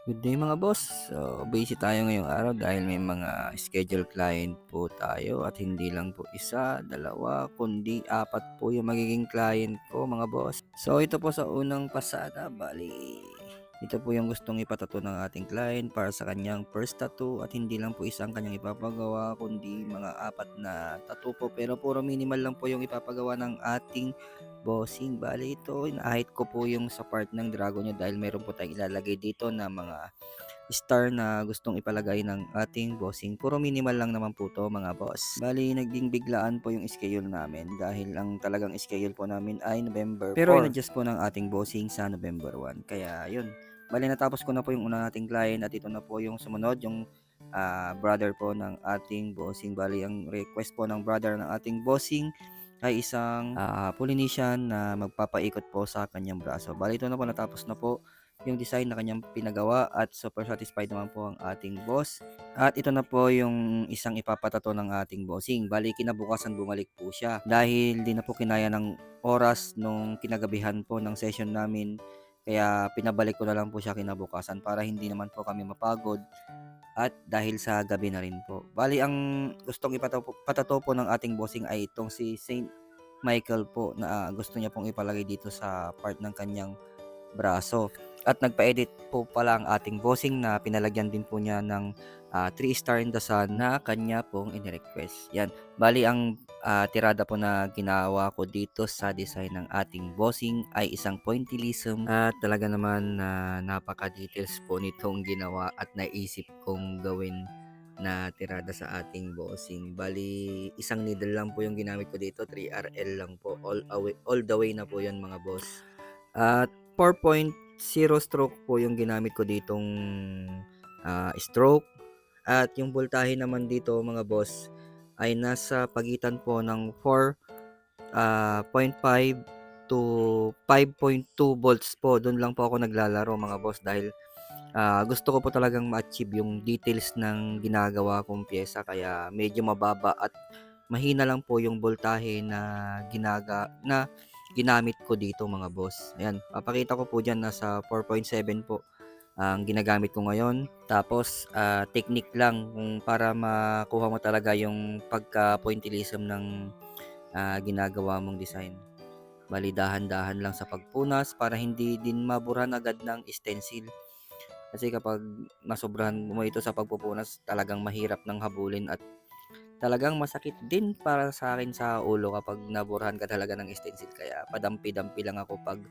Good day mga boss. So, busy tayo ngayong araw dahil may mga schedule client po tayo at hindi lang po isa, dalawa, kundi apat po yung magiging client ko mga boss. So, ito po sa unang pasada, bali ito po yung gustong ipatato ng ating client para sa kanyang first tattoo at hindi lang po isang kanyang ipapagawa kundi mga apat na tattoo po pero puro minimal lang po yung ipapagawa ng ating bossing. Bali ito, inahit ko po yung sa part ng dragon niya dahil meron po tayong ilalagay dito na mga star na gustong ipalagay ng ating bossing. Puro minimal lang naman po to mga boss. Bali, naging biglaan po yung schedule namin dahil ang talagang schedule po namin ay November 4. Pero in-adjust po ng ating bossing sa November 1. Kaya yun. Bali, natapos ko na po yung una nating client at ito na po yung sumunod, yung brother po ng ating bossing. Bali, ang request po ng brother ng ating bossing ay isang Polynesian na magpapaikot po sa kanyang braso. Bali, ito na po, natapos na po yung design na kanyang pinagawa at super satisfied naman po ang ating boss. At ito na po yung isang ipapatato ng ating bossing. Bali, kinabukasan bumalik po siya dahil di na po kinaya ng oras nung kinagabihan po ng session namin. Kaya pinabalik ko na lang po siya kinabukasan para hindi naman po kami mapagod at dahil sa gabi na rin po. Bali, ang gustong ipatato po ng ating bossing ay itong si Saint Michael po na gusto niya pong ipalagay dito sa part ng kanyang braso. At nagpa-edit po pala ang ating bossing na pinalagyan din po niya ng 3 star in the sun na kanya pong inirequest. Yan. Bali, ang tirada po na ginawa ko dito sa design ng ating bossing ay isang pointillism at talaga naman na napaka-details po nitong ginawa at naisip kong gawin na tirada sa ating bossing. Bali, isang needle lang po yung ginamit ko dito, 3RL lang po. All the way na po yan mga boss. At 4.0 stroke po yung ginamit ko ditong stroke. At yung voltahe naman dito mga boss ay nasa pagitan po ng 4.5 to 5.2 volts po. Doon lang po ako naglalaro mga boss dahil gusto ko po talagang ma-achieve yung details ng ginagawa kong pyesa kaya medyo mababa at mahina lang po yung voltahe na ginamit ko dito mga boss. Ayan, papakita ko po dyan nasa 4.7 po ang ginagamit ko ngayon. Tapos technique lang kung para makuha mo talaga yung pagka-pointillism ng ginagawa mong design. Bali dahan-dahan lang sa pagpunas para hindi din maburhan agad ng stencil. Kasi kapag nasobrahan mo ito sa pagpupunas, talagang mahirap ng habulin at talagang masakit din para sa akin sa ulo kapag naburhan ka talaga ng stencil. Kaya padampi-dampi lang ako pag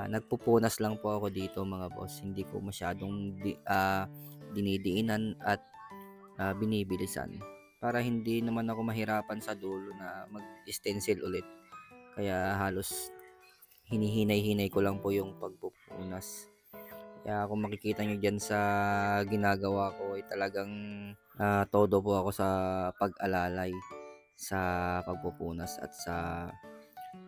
nagpupunas lang po ako dito mga boss. Hindi ko masyadong dinidiinan at binibilisan para hindi naman ako mahirapan sa dulo na mag-stencil ulit. Kaya halos hinihinay-hinay ko lang po yung pagpupunas. Kaya kung makikita nyo dyan sa ginagawa ko ay talagang todo po ako sa pag-alalay sa pagpupunas at sa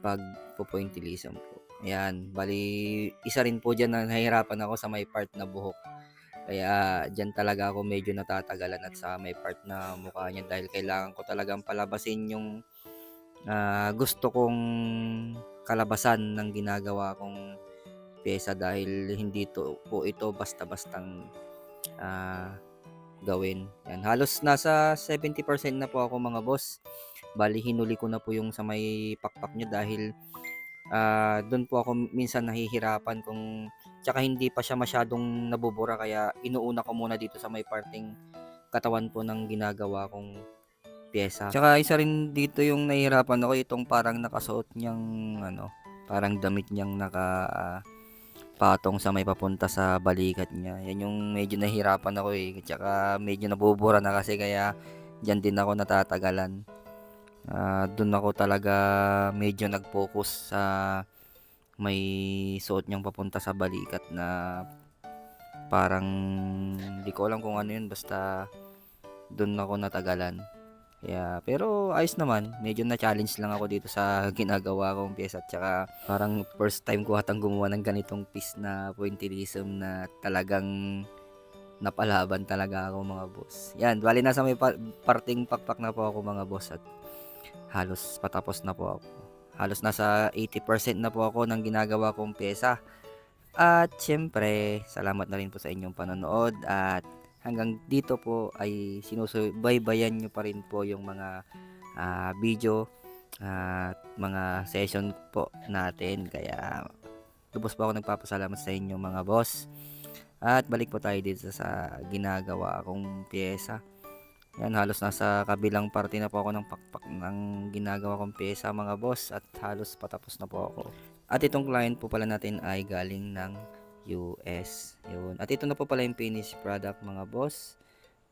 pagpupointillism po. Ayan, bali isa rin po dyan na nahihirapan ako sa may part na buhok. Kaya dyan talaga ako medyo natatagalan at sa may part na mukha niya dahil kailangan ko talagang palabasin yung gusto kong kalabasan ng ginagawa kong pyesa dahil hindi to po ito basta-bastang ah, gawin. Yan, halos nasa 70% na po ako mga boss. Bali hinuli ko na po yung sa may pakpak niya dahil doon po ako minsan nahihirapan kung tsaka hindi pa siya masyadong nabubura kaya inuuna ko muna dito sa may parting katawan po ng ginagawa kong pyesa. Tsaka isa rin dito yung nahihirapan ako itong parang nakasuot niyang parang damit niyang patong sa may papunta sa balikat niya. Yan yung medyo nahihirapan ako eh. Tsaka medyo nabubura na kasi kaya diyan din ako natatagalan. Doon ako talaga medyo nag-focus sa may suot niyang papunta sa balikat na parang hindi ko alam kung ano yun basta doon ako natagalan. Pero ayos naman, medyo na-challenge lang ako dito sa ginagawa kong pyesa at saka parang first time ko atang gumawa ng ganitong piece na pointillism na talagang napalaban talaga ako mga boss. Yan, bali nasa may parting pakpak na po ako mga boss at halos patapos na po ako. Halos nasa 80% na po ako ng ginagawa kong pyesa. At siyempre, salamat na rin po sa inyong panonood at hanggang dito po ay sinusubaybayan nyo pa rin po yung mga video at mga session po natin. Kaya lubos po ako nagpapasalamat sa inyo mga boss. At balik po tayo dito sa ginagawa kong pyesa. Yan, halos nasa kabilang parte na po ako ng pakpak ng ginagawa kong pyesa mga boss at halos patapos na po ako. At itong client po pala natin ay galing ng US. Yun. At ito na po pala yung finished product mga boss.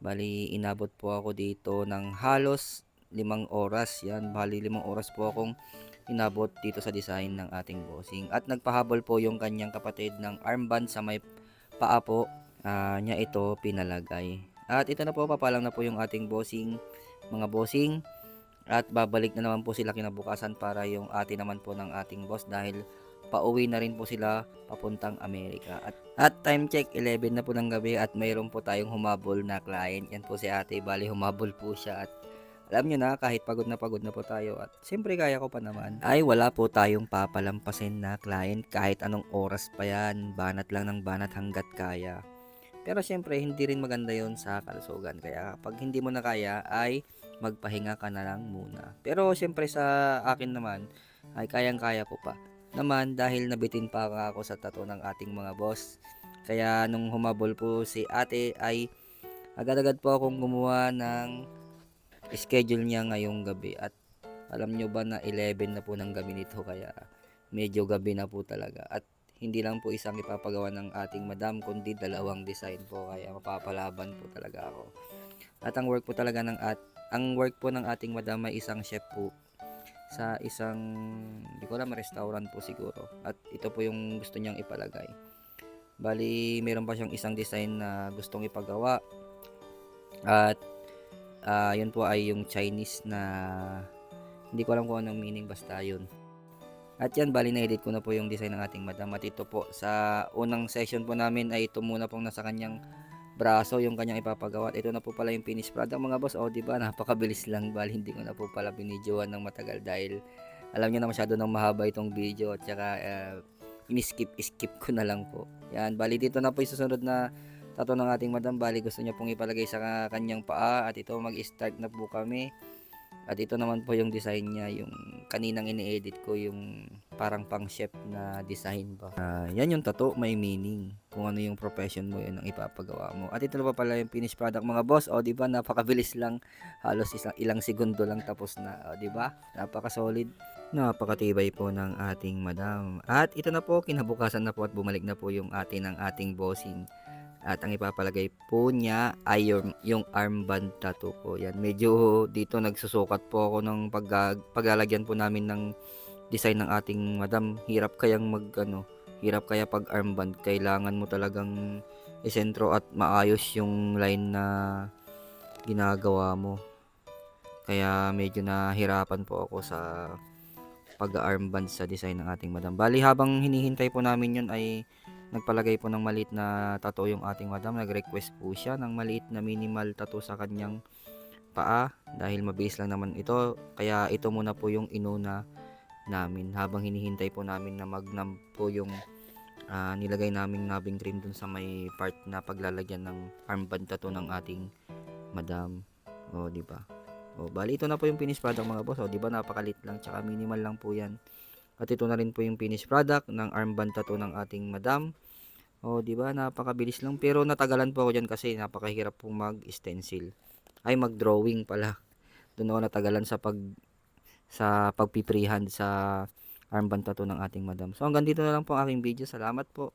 Bali, inabot po ako dito ng halos 5 oras. Yan, bali 5 oras po akong inabot dito sa design ng ating bossing. At nagpahabol po yung kanyang kapatid ng armband sa may paa po niya ito pinalagay. At ito na po, papalang na po yung ating bossing, mga bossing. At babalik na naman po sila kinabukasan para yung ate naman po ng ating boss dahil pauwi na rin po sila papuntang Amerika. At time check, 11 na po ng gabi at mayroon po tayong humabol na client. Yan po si ate, bali humabol po siya at alam nyo na, kahit pagod na po tayo at siyempre kaya ko pa naman, ay wala po tayong papalampasin na client kahit anong oras pa yan. Banat lang ng banat hanggat kaya. Pero siyempre, hindi rin maganda yon sa kalusugan. Kaya pag hindi mo na kaya, ay magpahinga ka na lang muna. Pero siyempre sa akin naman, ay kayang-kaya ko pa. Naman dahil nabitin pa ako sa tattoo ng ating mga boss. Kaya nung humabol po si ate ay agad-agad po akong gumawa ng schedule niya ngayong gabi. At alam nyo ba na 11 na po ng gabi nito kaya medyo gabi na po talaga. At hindi lang po isang ipapagawa ng ating madam kundi dalawang design po kaya mapapalaban po talaga ako. At ang work po talaga ang work po ng ating madam ay isang chef po sa isang hindi ko alam restaurant po siguro. At ito po yung gusto niyang ipalagay. Bali, meron pa siyang isang design na gustong ipagawa. At yun po ay yung Chinese na hindi ko alam kung anong meaning basta yun. At yan, bali na-edit ko na po yung design ng ating madam. At ito po, sa unang session po namin ay ito muna pong nasa kanyang braso, yung kanyang ipapagawa. At ito na po pala yung finished product mga boss. O diba, napakabilis lang. Bali, hindi ko na po pala binidyoan ng matagal dahil alam nyo na masyado nang mahaba itong video. At saka, skip ko na lang po. Yan, bali dito na po yung susunod na tattoo ng ating madam. Bali, gusto niya pong ipalagay sa kanyang paa. At ito, mag-start na po kami. At ito naman po yung design niya, yung kaninang ini-edit ko, yung parang pang chef na design ba. Yan yung tattoo, may meaning. Kung ano yung profession mo, yun ang ipapagawa mo. At ito na pa pala yung finished product mga boss. O, di ba? Napakabilis lang. Halos ilang segundo lang tapos na. O, di ba? Napaka-solid. Napakatibay po ng ating madam. At ito na po, kinabukasan na po at bumalik na po yung ng ating bossing. At ang ipapalagay po niya ay yung armband tattoo po. Yan, medyo dito nagsusukat po ako ng paglalagyan po namin ng design ng ating madam. Hirap hirap kaya pag armband. Kailangan mo talagang isentro at maayos yung line na ginagawa mo. Kaya medyo nahirapan po ako sa pag-armband sa design ng ating madam. Bali, habang hinihintay po namin yun ay nagpalagay po ng maliit na tattoo yung ating madam. Nag-request po siya ng maliit na minimal tattoo sa kanyang paa dahil mabilis lang naman ito. Kaya ito muna po yung inuna namin habang hinihintay po namin na magnam po yung nilagay naming nabbing cream dun sa may part na paglalagyan ng armband tattoo ng ating madam. O, di ba? O, bali ito na po yung finished product mga boss. O, di ba? Napakalit lang tsaka minimal lang po yan. At ito na rin po yung finished product ng armband tattoo ng ating madam. O, di ba? Napakabilis lang. Pero natagalan po ako dyan kasi napakahirap pong mag-stencil. Ay, mag-drawing pala. Doon ako natagalan sa pagpiprehand sa armband tattoo ng ating madam. So, hanggang dito na lang po ang aking video. Salamat po.